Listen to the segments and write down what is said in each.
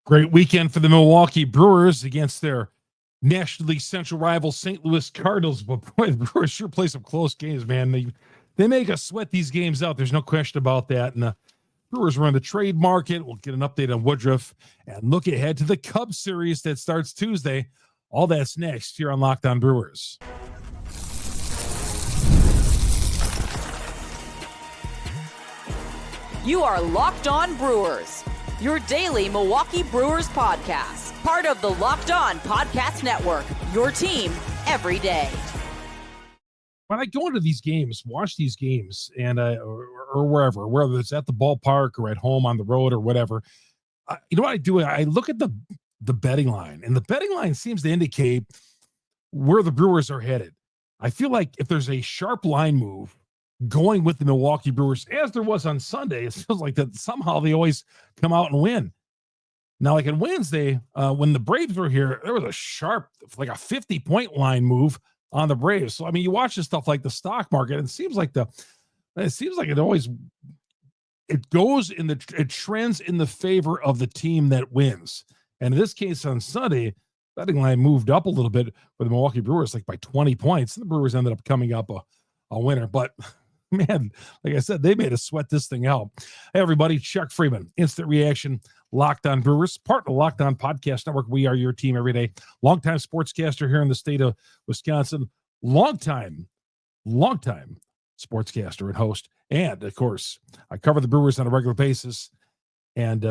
Great weekend for the Milwaukee Brewers against their National League Central rival St. Louis Cardinals. But boy, the Brewers sure play some close games, man. They make us sweat these games out. There's no question about that. And the Brewers were in the trade market. We'll get an update on Woodruff and look ahead to the Cubs series that starts Tuesday. All that's next here on Locked On Brewers. You are Locked On Brewers, your daily Milwaukee Brewers podcast, part of the Locked On Podcast Network, your team every day. When I go into these games, watch these games, and or wherever, whether it's at the ballpark or at home on the road or whatever, you know what I do? I look at the betting line, and the betting line seems to indicate where the Brewers are headed. I feel like if there's a sharp line move going with the Milwaukee Brewers, as there was on Sunday, it feels like that somehow they always come out and win. Now, like on Wednesday, when the Braves were here, there was a sharp, like a 50-point line move on the Braves. So, I mean, you watch this stuff like the stock market, and it seems like it trends in the favor of the team that wins. And in this case on Sunday, betting line moved up a little bit for the Milwaukee Brewers, like by 20 points. And the Brewers ended up coming up a winner. But man, like I said, they made us sweat this thing out. Hey, everybody, Chuck Freeman, Instant Reaction, Locked On Brewers, part of the Locked On Podcast Network. We are your team every day. Longtime sportscaster here in the state of Wisconsin. Longtime sportscaster and host. And, of course, I cover the Brewers on a regular basis and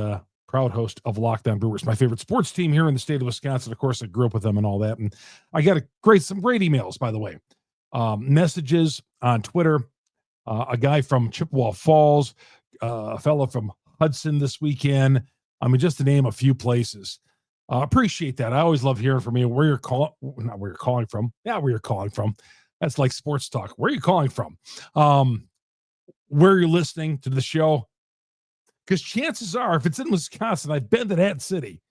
proud host of Locked On Brewers, my favorite sports team here in the state of Wisconsin. Of course, I grew up with them and all that. And I got some great emails, by the way. Messages on Twitter. A guy from Chippewa Falls, a fellow from Hudson this weekend. I mean, just to name a few places. Appreciate that. I always love hearing from you. Where you're calling from. Yeah, where you're calling from. That's like sports talk. Where are you calling from? Where you're listening to the show. Because chances are, if it's in Wisconsin, I've been to that city.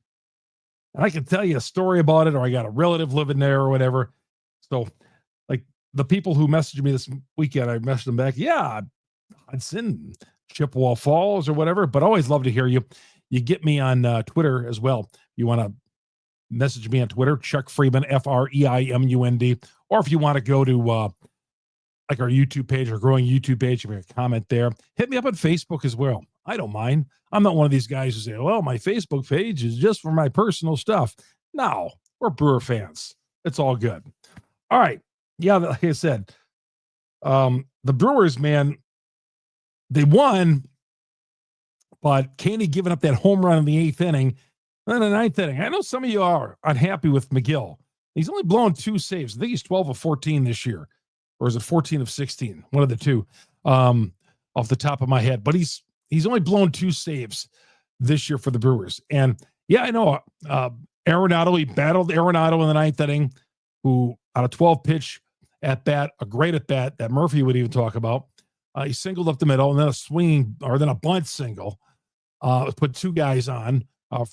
And I can tell you a story about it, or I got a relative living there or whatever. So, like, the people who messaged me this weekend, I messaged them back. Yeah, Hudson, Chippewa Falls or whatever, but always love to hear you. You get me on Twitter as well. You want to message me on Twitter, Chuck Freeman, FREIMUND, or if you want to go to like our YouTube page, our growing YouTube page, you can comment there. Hit me up on Facebook as well. I don't mind. I'm not one of these guys who say, well, my Facebook page is just for my personal stuff. No, we're Brewer fans. It's all good. All right. Yeah, like I said, the Brewers, man, they won, but Caney giving up that home run in the eighth inning, then the ninth inning. I know some of you are unhappy with McGill. He's only blown 2 saves. I think he's 12 of 14 this year, or is it 14 of 16? One of the two, off the top of my head. But he's only blown 2 saves this year for the Brewers. And yeah, I know Areronado. He battled Areronado in the ninth inning, who on a 12-pitch at bat, a great at bat that Murphy would even talk about. He singled up the middle, and then a bunt single. Put 2 guys on,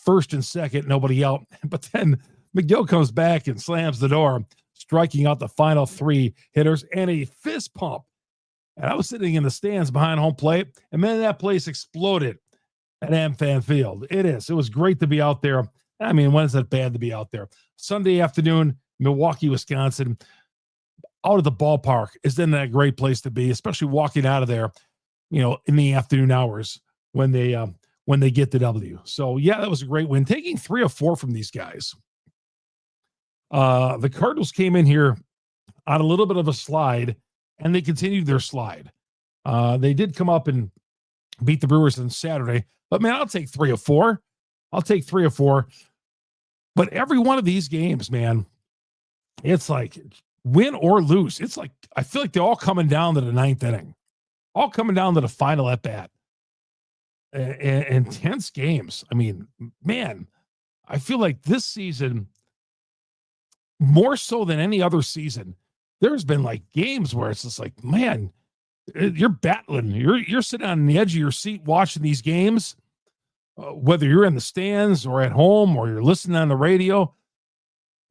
first and second, nobody out. But then McGill comes back and slams the door, striking out the final 3 hitters and a fist pump. And I was sitting in the stands behind home plate, and man, that place exploded at AmFam Field. It was great to be out there. I mean, when is that bad to be out there? Sunday afternoon, Milwaukee, Wisconsin. Out of the ballpark isn't that a great place to be, especially walking out of there, in the afternoon hours when they get the W. So yeah, that was a great win. Taking 3 of 4 from these guys. The Cardinals came in here on a little bit of a slide, and they continued their slide. They did come up and beat the Brewers on Saturday, but man, I'll take 3 of 4. But every one of these games, man, it's like win or lose. It's like, I feel like they're all coming down to the ninth inning, all coming down to the final at bat. Intense games. I mean, man, I feel like this season, more so than any other season, there's been like games where it's just like, man, you're battling. You're sitting on the edge of your seat watching these games, whether you're in the stands or at home or you're listening on the radio.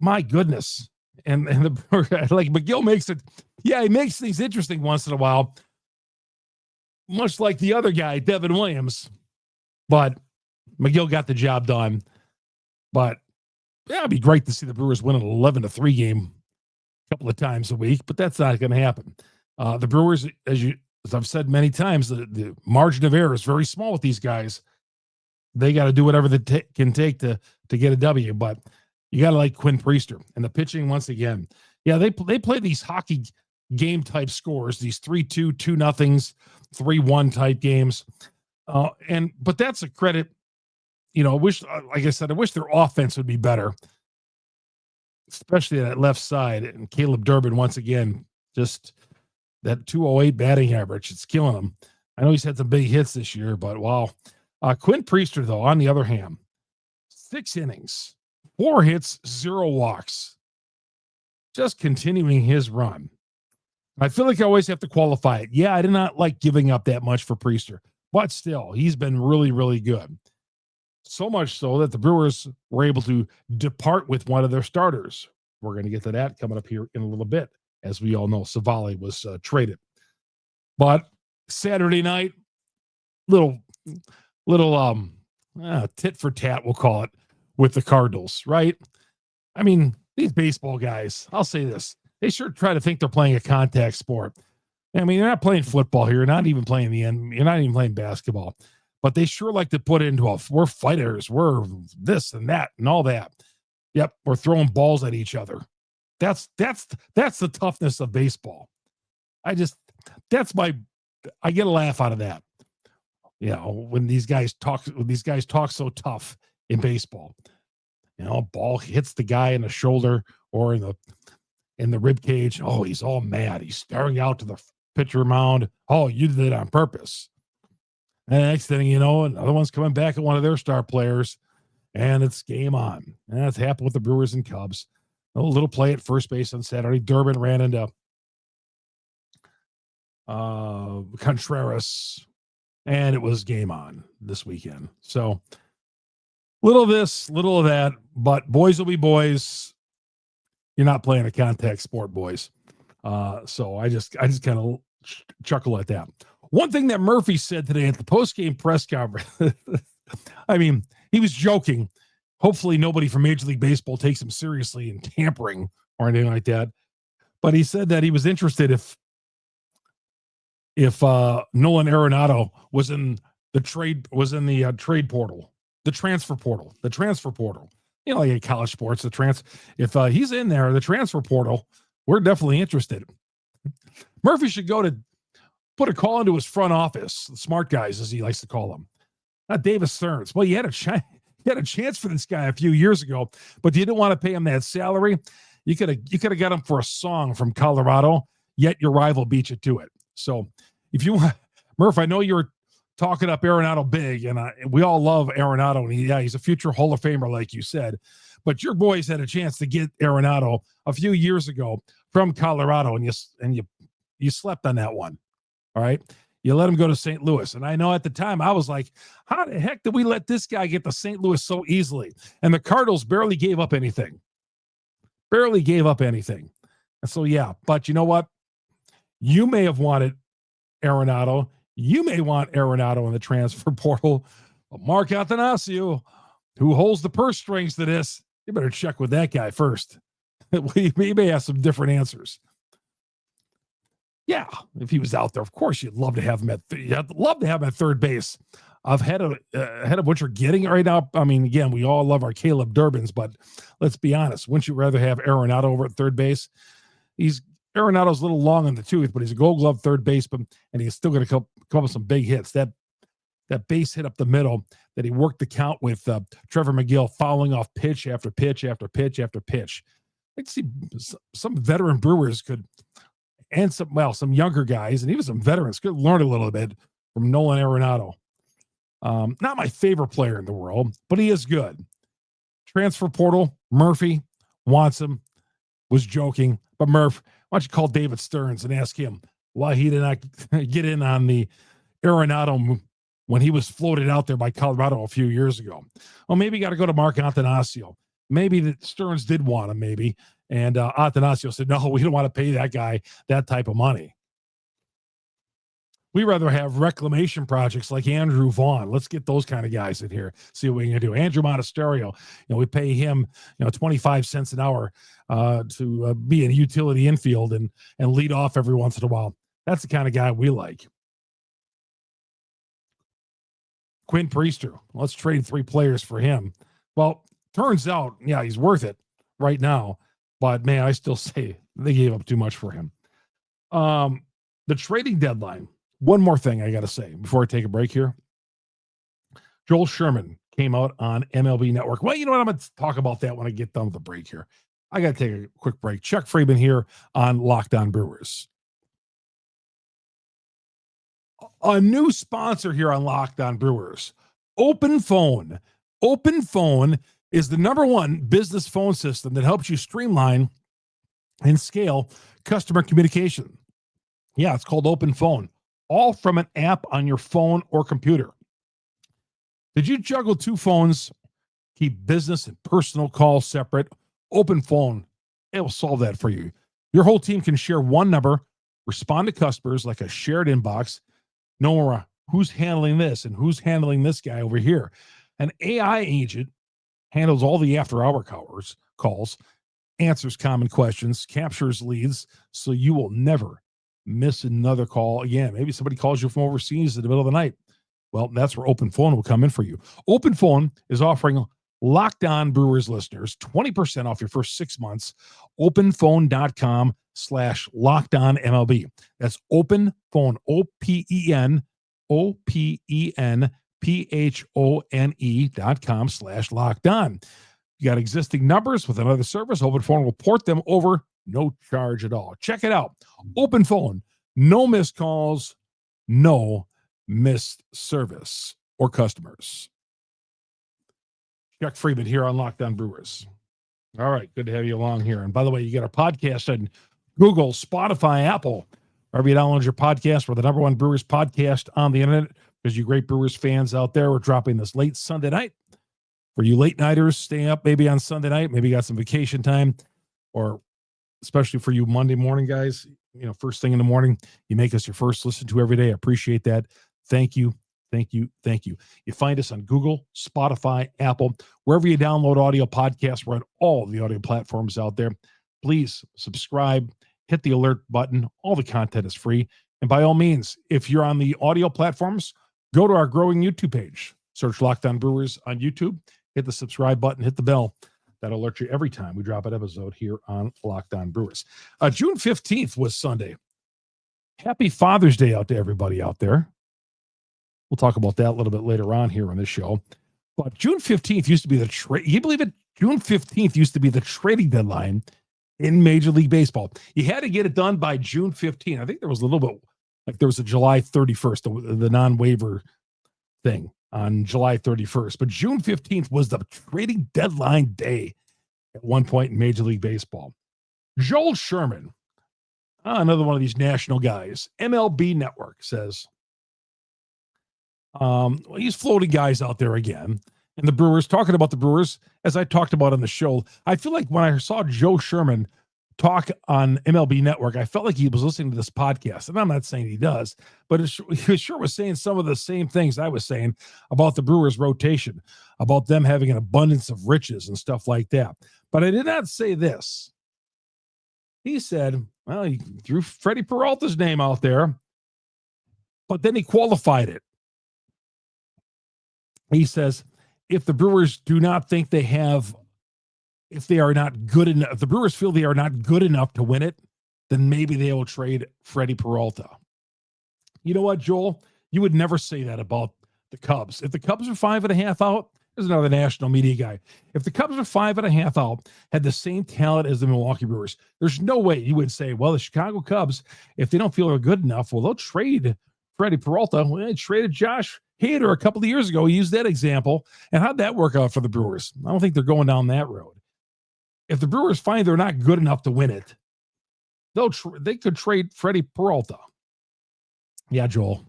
My goodness. And like McGill makes it, yeah, he makes things interesting once in a while, much like the other guy, Devin Williams. But McGill got the job done. But yeah, it'd be great to see the Brewers win an 11-3 game a couple of times a week, but that's not going to happen. The Brewers, as I've said many times, the margin of error is very small with these guys. They got to do whatever they can take to get a W, but you got to like Quinn Priester. And the pitching, once again, yeah, they play these hockey game type scores, these 3-2, 2-0, 3-1 type games. But that's a credit. I wish, like I said, I wish their offense would be better, especially that left side. And Caleb Durbin, once again, just that 208 batting average, it's killing him. I know he's had some big hits this year, but wow. Quinn Priester, though, on the other hand, 6 innings, 4 hits, 0 walks, just continuing his run. I feel like I always have to qualify it. Yeah, I did not like giving up that much for Priester, but still, he's been really, really good. So much so that the Brewers were able to depart with one of their starters. We're going to get to that coming up here in a little bit. As we all know, Civale was traded. But Saturday night, little tit for tat, we'll call it, with the Cardinals, right? I mean, these baseball guys, I'll say this, they sure try to think they're playing a contact sport. I mean, you're not playing football here, you're not even playing you're not even playing basketball. But they sure like to put it into we're fighters, we're this and that and all that. Yep, we're throwing balls at each other. That's the toughness of baseball. I get a laugh out of that. When these guys talk so tough in baseball. Ball hits the guy in the shoulder or in the rib cage. Oh, he's all mad. He's staring out to the pitcher mound. Oh, you did it on purpose. And the next thing you know, another one's coming back at one of their star players, and it's game on. And that's happened with the Brewers and Cubs. A little play at first base on Saturday. Durbin ran into Contreras, and it was game on this weekend. So little of this, little of that, but boys will be boys. You're not playing a contact sport, boys. So I just kind of chuckle at that. One thing that Murphy said today at the post-game press conference, I mean, he was joking. Hopefully nobody from Major League Baseball takes him seriously in tampering or anything like that. But he said that he was interested if Nolan Areronado was in the trade portal, the transfer portal. Like in college sports, if he's in there, the transfer portal, we're definitely interested. Murphy should put a call into his front office, the smart guys, as he likes to call them. Not Davis Stearns. Well, you had a chance for this guy a few years ago, but you didn't want to pay him that salary. You could have got him for a song from Colorado, yet your rival beat you to it. So if you want, Murph, I know you're talking up Arenado big, and we all love Arenado, and he's a future Hall of Famer, like you said. But your boys had a chance to get Arenado a few years ago from Colorado, and you slept on that one. All right. You let him go to St. Louis. And I know at the time I was like, how the heck did we let this guy get to St. Louis so easily? And the Cardinals barely gave up anything. And so, yeah, but you know what? You may have wanted Arenado. You may want Arenado in the transfer portal. But Mark Attanasio, who holds the purse strings to this, you better check with that guy first. We may have some different answers. Yeah, if he was out there, of course you'd love to have him at third base. Ahead of what you're getting right now. I mean, again, we all love our Caleb Durbins, but let's be honest. Wouldn't you rather have Arenado over at third base? Arenado's a little long in the tooth, but he's a Gold Glove third baseman, and he's still going to come up with some big hits. That base hit up the middle that he worked the count with Trevor McGill, fouling off pitch after pitch after pitch after pitch. I'd see some veteran Brewers and some younger guys, and even some veterans could learn a little bit from Nolan Areronado. Not my favorite player in the world, but he is good. Transfer portal, Murphy wants him, was joking. But Murph, why don't you call David Stearns and ask him why he did not get in on the Arenado when he was floated out there by Colorado a few years ago? Well, maybe you got to go to Mark Attanasio. Maybe that Stearns did want him, maybe. And Attanasio said, no, we don't want to pay that guy that type of money. We rather have reclamation projects like Andrew Vaughn. Let's get those kind of guys in here. See what we can do. Andrew Monasterio, we pay him, 25 cents an hour to be in a utility infield and lead off every once in a while. That's the kind of guy we like. Quinn Priester. Let's trade 3 players for him. Well, turns out, yeah, he's worth it right now. But, man, I still say they gave up too much for him. The trading deadline. One more thing I got to say before I take a break here. Joel Sherman came out on MLB Network. Well, you know what? I'm going to talk about that when I get done with the break here. I got to take a quick break. Chuck Friedman here on Locked On Brewers. A new sponsor here on Locked On Brewers, OpenPhone. OpenPhone is the #1 business phone system that helps you streamline and scale customer communication. Yeah, it's called OpenPhone, all from an app on your phone or computer. Did you juggle 2 phones, keep business and personal calls separate? OpenPhone, it will solve that for you. Your whole team can share one number, respond to customers like a shared inbox. No more who's handling this and who's handling this guy over here. An AI agent handles all the after-hour calls, answers common questions, captures leads, so you will never miss another call again. Maybe somebody calls you from overseas in the middle of the night. Well, that's where OpenPhone will come in for you. OpenPhone is offering Locked On Brewers listeners 20% off your first 6 months. OpenPhone.com/LockedOnMLB. That's OpenPhone, OpenPhone.com/LockedOn. You got existing numbers with another service. OpenPhone will port them over, no charge at all. Check it out. OpenPhone, no missed calls, no missed service or customers. Chuck Friedman here on Locked On Brewers. All right, good to have you along here. And by the way, you get our podcast on Google, Spotify, Apple. Wherever you download your podcast, we're the #1 Brewers podcast on the internet. Because you great Brewers fans out there, we're dropping this late Sunday night. For you late nighters, staying up maybe on Sunday night, maybe you got some vacation time, or especially for you Monday morning guys, first thing in the morning, you make us your first listen to every day. I appreciate that. Thank you. Thank you. Thank you. You find us on Google, Spotify, Apple, wherever you download audio podcasts. We're on all the audio platforms out there. Please subscribe, hit the alert button. All the content is free. And by all means, if you're on the audio platforms, go to our growing YouTube page. Search Locked On Brewers on YouTube. Hit the subscribe button, hit the bell. That'll alert you every time we drop an episode here on Locked On Brewers. June 15th was Sunday. Happy Father's Day out to everybody out there. We'll talk about that a little bit later on here on this show. But June 15th used to be you believe it? June 15th used to be the trading deadline in Major League Baseball. You had to get it done by June 15th. I think there was a little bit, like there was a July 31st, the non-waiver thing on July 31st. But June 15th was the trading deadline day at one point in Major League Baseball. Joel Sherman, another one of these national guys, MLB Network says, he's floating guys out there again. And the Brewers, talking about the Brewers, as I talked about on the show, I feel like when I saw Joe Sherman talk on MLB Network, I felt like he was listening to this podcast. And I'm not saying he does, but he sure was saying some of the same things I was saying about the Brewers rotation, about them having an abundance of riches and stuff like that. But I did not say this. He said, well, he threw Freddy Peralta's name out there, but then he qualified it. He says, if the Brewers do not think they have, if they are not good enough, if the Brewers feel they are not good enough to win it, then maybe they will trade Freddy Peralta. You know what, Joel? You would never say that about the Cubs. If the Cubs are 5.5 out, there's another national media guy. If the Cubs are 5.5 out, had the same talent as the Milwaukee Brewers, there's no way you would say, well, the Chicago Cubs, if they don't feel they're good enough, well, they'll trade Freddy Peralta. Well, they traded Josh Hader a couple of years ago. He used that example. And how'd that work out for the Brewers? I don't think they're going down that road. If the Brewers find they're not good enough to win it, they could trade Freddy Peralta. Yeah, Joel,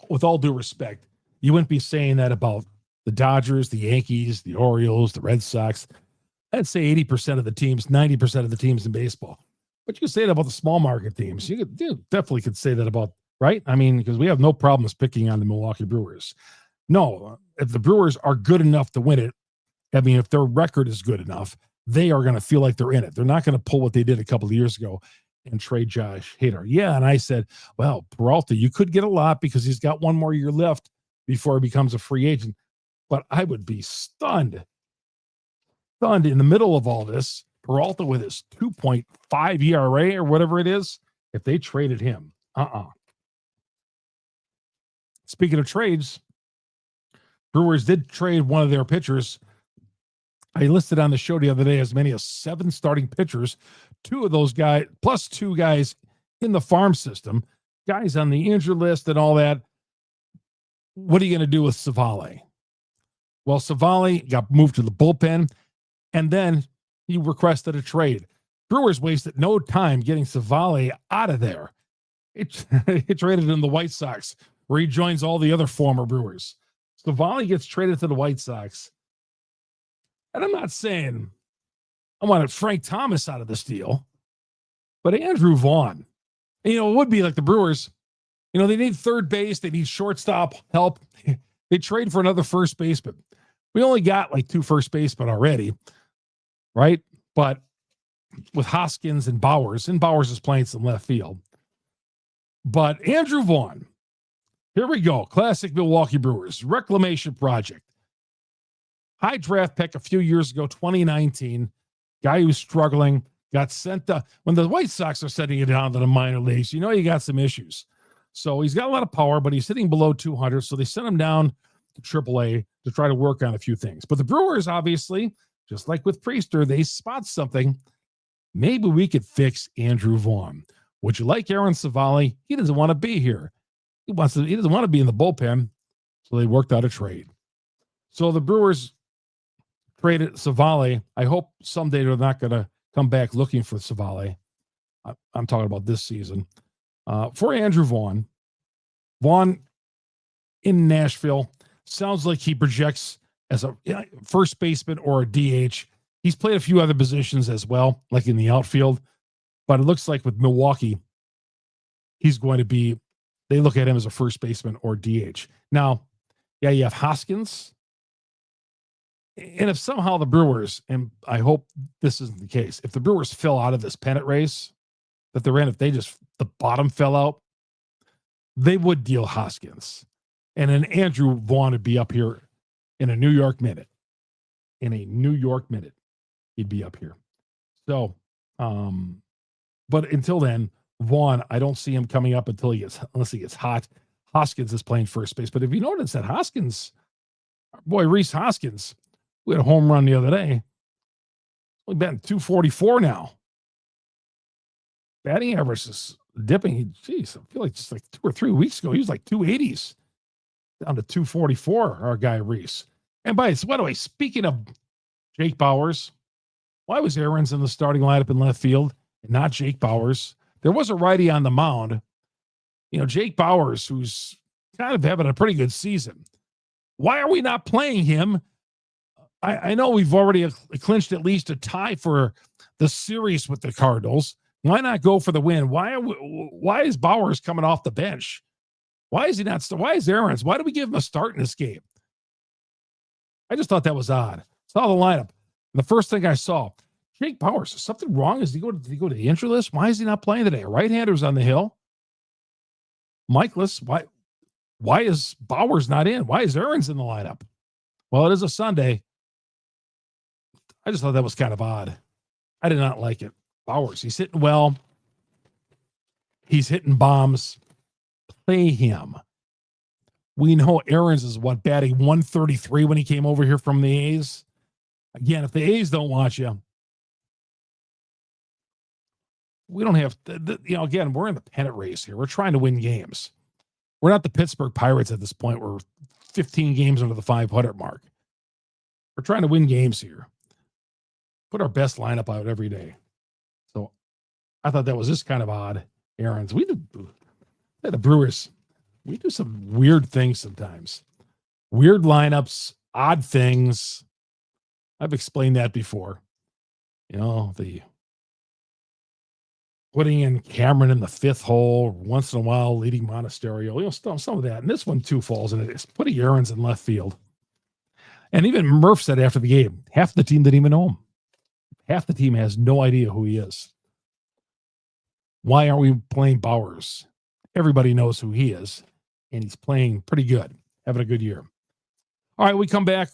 with all due respect, you wouldn't be saying that about the Dodgers, the Yankees, the Orioles, the Red Sox. I'd say 80% of the teams, 90% of the teams in baseball. But you could say that about the small market teams. You definitely could say that about right? I mean, because we have no problems picking on the Milwaukee Brewers. No, if the Brewers are good enough to win it, I mean, if their record is good enough, they are going to feel like they're in it. They're not going to pull what they did a couple of years ago and trade Josh Hader. Yeah, and I said, well, Peralta, you could get a lot because he's got one more year left before he becomes a free agent. But I would be stunned in the middle of all this, Peralta with his 2.5 ERA or whatever it is, if they traded him. Speaking of trades, Brewers did trade one of their pitchers. I listed on the show the other day as many as 7 starting pitchers, 2 of those guys, plus 2 guys in the farm system, guys on the injured list and all that. What are you going to do with Civale? Well, Civale got moved to the bullpen, and then he requested a trade. Brewers wasted no time getting Civale out of there. It traded him the White Sox, where he joins all the other former Brewers. Civale gets traded to the White Sox. And I'm not saying I wanted Frank Thomas out of this deal, but Andrew Vaughn, it would be like the Brewers. They need third base. They need shortstop help. They trade for another first baseman. We only got like 2 first basemen already, right? But with Hoskins and Bowers is playing some left field. But Andrew Vaughn, here we go. Classic Milwaukee Brewers reclamation project. High draft pick a few years ago, 2019. Guy who's struggling, got sent to, when the White Sox are sending it down to the minor leagues, you got some issues. So he's got a lot of power, but he's hitting below 200. So they sent him down to AAA to try to work on a few things. But the Brewers, obviously, just like with Priester, they spot something. Maybe we could fix Andrew Vaughn. Would you like Aaron Civale? He doesn't want to be here. He doesn't want to be in the bullpen. So they worked out a trade. So the Brewers traded Civale. I hope someday they're not going to come back looking for Civale. I'm talking about this season. For Andrew Vaughn. Vaughn in Nashville sounds like he projects as a first baseman or a DH. He's played a few other positions as well, like in the outfield. But it looks like with Milwaukee, he's going to be, they look at him as a first baseman or DH. Now, yeah, you have Hoskins. And if somehow the Brewers, and I hope this isn't the case, if the Brewers fell out of this pennant race that they're in, if the bottom fell out, they would deal Hoskins. And then Andrew Vaughn would be up here in a New York minute. In a New York minute, he'd be up here. So, but until then, Vaughn, I don't see him coming up unless he gets hot. Hoskins is playing first base. But if you notice that Hoskins, boy, Rhys Hoskins, we had a home run the other day. We've been 244 now. Batting average is dipping. Jeez, I feel like just like 2 or 3 weeks ago, he was like 280s down to 244, our guy Rhys. And by the way, speaking of Jake Bauers, why was Aaron's in the starting lineup in left field and not Jake Bauers? There was a righty on the mound. Jake Bauers, who's kind of having a pretty good season. Why are we not playing him? I know we've already clinched at least a tie for the series with the Cardinals. Why not go for the win? Why is Bauers coming off the bench? Why is he not? Why is Aaron's? Why do we give him a start in this game? I just thought that was odd. Saw the lineup. And the first thing I saw, Jake Bauers, is something wrong? Did he go to the injury list? Why is he not playing today? A right-hander's on the hill. Michaelis, why is Bauers not in? Why is Aaron's in the lineup? Well, it is a Sunday. I just thought that was kind of odd. I did not like it. Bauers, he's hitting well. He's hitting bombs. Play him. We know Aaron's is batting 133 when he came over here from the A's. Again, if the A's don't want you, we don't have, again, we're in the pennant race here. We're trying to win games. We're not the Pittsburgh Pirates at this point. We're 15 games under the 500 mark. We're trying to win games here. Put our best lineup out every day. So I thought that was just kind of odd. Aaron's, the Brewers, we do some weird things sometimes. Weird lineups, odd things. I've explained that before. The putting in Cameron in the fifth hole, once in a while leading Monasterio, some of that. And this one too falls in it. It's putting Aaron's in left field. And even Murph said after the game, half the team didn't even know him. Half the team has no idea who he is. Why aren't we playing Bowers? Everybody knows who he is, and he's playing pretty good, having a good year. All right, we come back,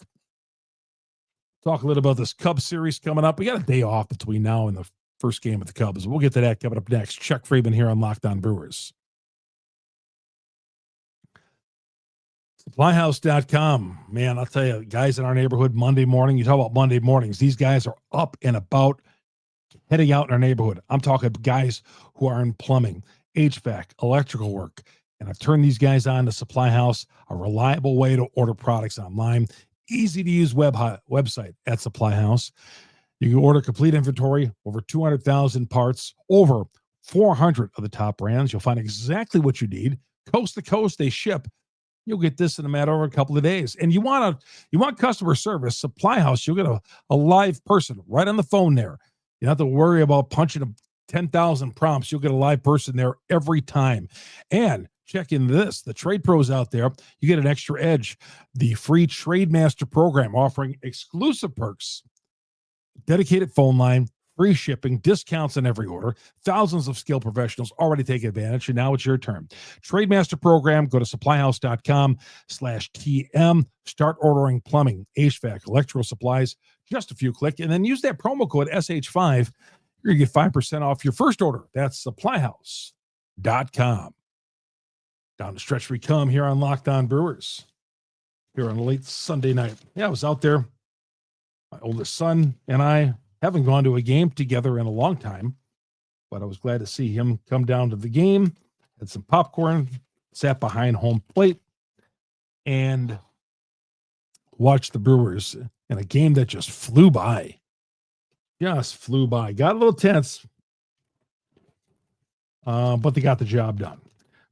talk a little about this Cubs series coming up. We got a day off between now and the first game of the Cubs. We'll get to that coming up next. Chuck Freeman here on Locked On Brewers. Supplyhouse.com. Man, I'll tell you, guys in our neighborhood, Monday morning, you talk about Monday mornings, these guys are up and about, heading out in our neighborhood. I'm talking guys who are in plumbing, HVAC, electrical work. And I've turned these guys on to Supply House, a reliable way to order products online, easy to use website at Supply House. You can order complete inventory, over 200,000 parts, over 400 of the top brands. You'll find exactly what you need. Coast to coast, they ship. You'll get this in a matter of a couple of days. And you want customer service, Supply House, you'll get a live person right on the phone there. You don't have to worry about punching 10,000 prompts. You'll get a live person there every time. And check in this, the trade pros out there, you get an extra edge. The free Trade Master program offering exclusive perks, dedicated phone line, free shipping, discounts on every order. Thousands of skilled professionals already take advantage, and now it's your turn. Trade Master program, go to supplyhouse.com/TM. Start ordering plumbing, HVAC, electrical supplies, just a few clicks, and then use that promo code SH5. You're going to get 5% off your first order. That's supplyhouse.com. Down the stretch we come here on Locked On Brewers, here on a late Sunday night. Yeah, I was out there. My oldest son and I haven't gone to a game together in a long time, but I was glad to see him come down to the game, had some popcorn, sat behind home plate, and watched the Brewers in a game that just flew by. Just flew by. Got a little tense, but they got the job done.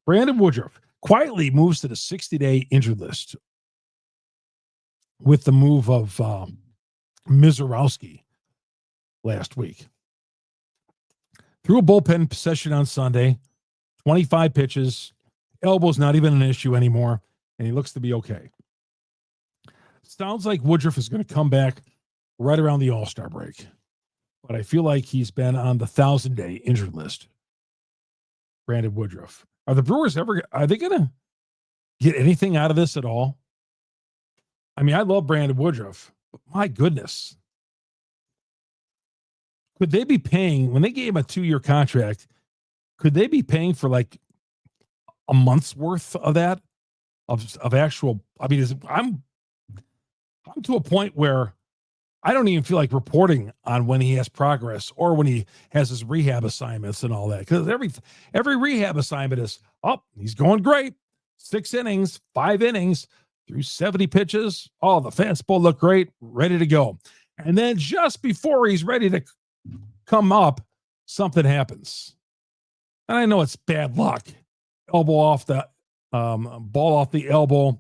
Brandon Woodruff quietly moves to the 60-day injured list with the move of Mizorowski last week. Threw a bullpen session on Sunday, 25 pitches, elbow's not even an issue anymore, and he looks to be okay. Sounds like Woodruff is going to come back right around the All-Star break, but I feel like he's been on the 1,000-day injured list. Brandon Woodruff. Are the Brewers are they going to get anything out of this at all? I mean, I love Brandon Woodruff, but my goodness. Could they be paying, when they gave him a 2-year contract, could they be paying for like a month's worth of that? Of actual, I mean, I'm to a point where I don't even feel like reporting on when he has progress or when he has his rehab assignments and all that. Because every rehab assignment is, he's going great. 6 innings, 5 innings, through 70 pitches. Oh, the fastball looked great, ready to go. And then just before he's ready to come up, something happens. And I know it's bad luck. Elbow off the ball off the elbow.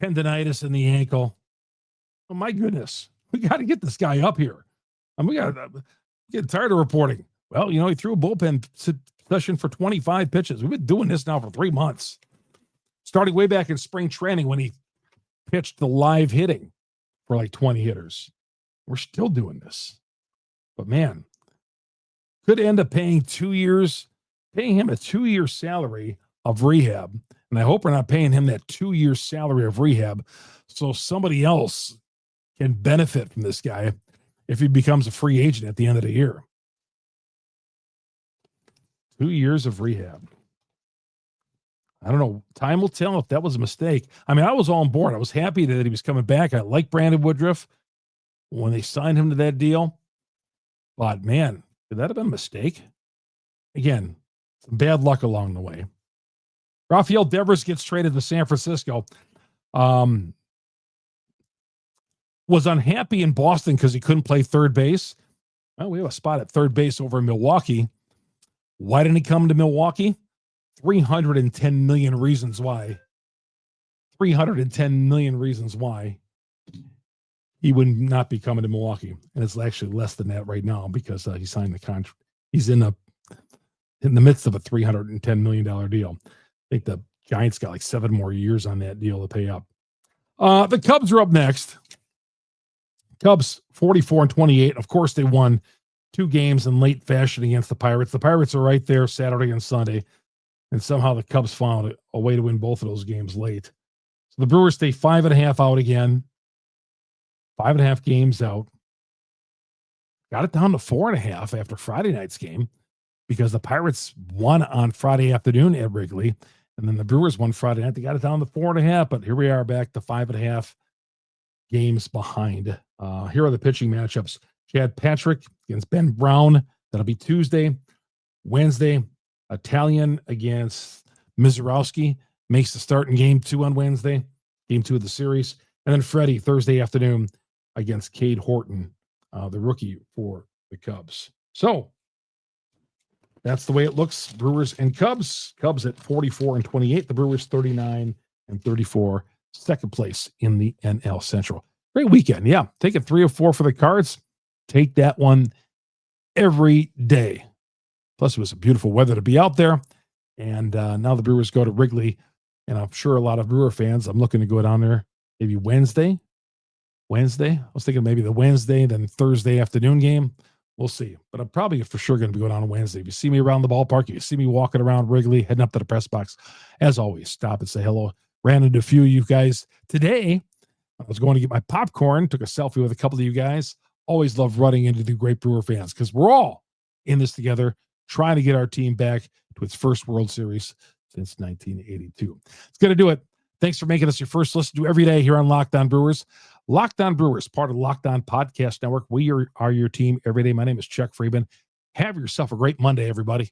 Tendonitis in the ankle. Oh my goodness. We got to get this guy up here. And we got to get tired of reporting. Well, he threw a bullpen session for 25 pitches. We've been doing this now for 3 months. Starting way back in spring training when he pitched the live hitting for like 20 hitters. We're still doing this. But man, could end up paying him a 2-year salary of rehab. And I hope we're not paying him that 2-year salary of rehab so somebody else can benefit from this guy if he becomes a free agent at the end of the year. 2 years of rehab. I don't know. Time will tell if that was a mistake. I mean, I was all on board. I was happy that he was coming back. I like Brandon Woodruff when they signed him to that deal. But man, could that have been a mistake? Again, some bad luck along the way. Rafael Devers gets traded to San Francisco. Was unhappy in Boston because he couldn't play third base. Well, we have a spot at third base over in Milwaukee. Why didn't he come to Milwaukee? 310 million reasons why. 310 million reasons why. he would not be coming to Milwaukee. And it's actually less than that right now because he signed the contract. He's in the midst of a $310 million deal. I think the Giants got like 7 more years on that deal to pay up. The Cubs are up next. Cubs 44-28. Of course, they won 2 games in late fashion against the Pirates. The Pirates are right there Saturday and Sunday. And somehow the Cubs found a way to win both of those games late. So the Brewers stay 5.5 out again. 5.5 games out. Got it down to 4.5 after Friday night's game because the Pirates won on Friday afternoon at Wrigley. And then the Brewers won Friday night. They got it down to 4.5, but here we are back to 5.5 games behind. Here are the pitching matchups. Chad Patrick against Ben Brown. That'll be Tuesday. Wednesday, Italian against Mizorowski. Makes the start in game 2 on Wednesday. Game 2 of the series. And then Freddy, Thursday afternoon against Cade Horton, the rookie for the Cubs. So that's the way it looks. Brewers and Cubs. Cubs at 44-28. The Brewers 39-34. Second place in the NL Central. Great weekend. Yeah. Taking 3 or 4 for the Cards. Take that one every day. Plus, it was a beautiful weather to be out there. And now the Brewers go to Wrigley. And I'm sure a lot of Brewer fans, I'm looking to go down there maybe Wednesday. I was thinking maybe the Wednesday, then Thursday afternoon game. We'll see. But I'm probably for sure going to be going on Wednesday. If you see me around the ballpark, if you see me walking around Wrigley, heading up to the press box, as always, stop and say hello. Ran into a few of you guys today. I was going to get my popcorn, took a selfie with a couple of you guys. Always love running into the great Brewer fans because we're all in this together, trying to get our team back to its first World Series since 1982. It's going to do it. Thanks for making us your first listen to every day here on Locked On Brewers. Locked On Brewers, part of the Locked On Podcast Network. We are your team every day. My name is Chuck Freeman. Have yourself a great Monday, everybody.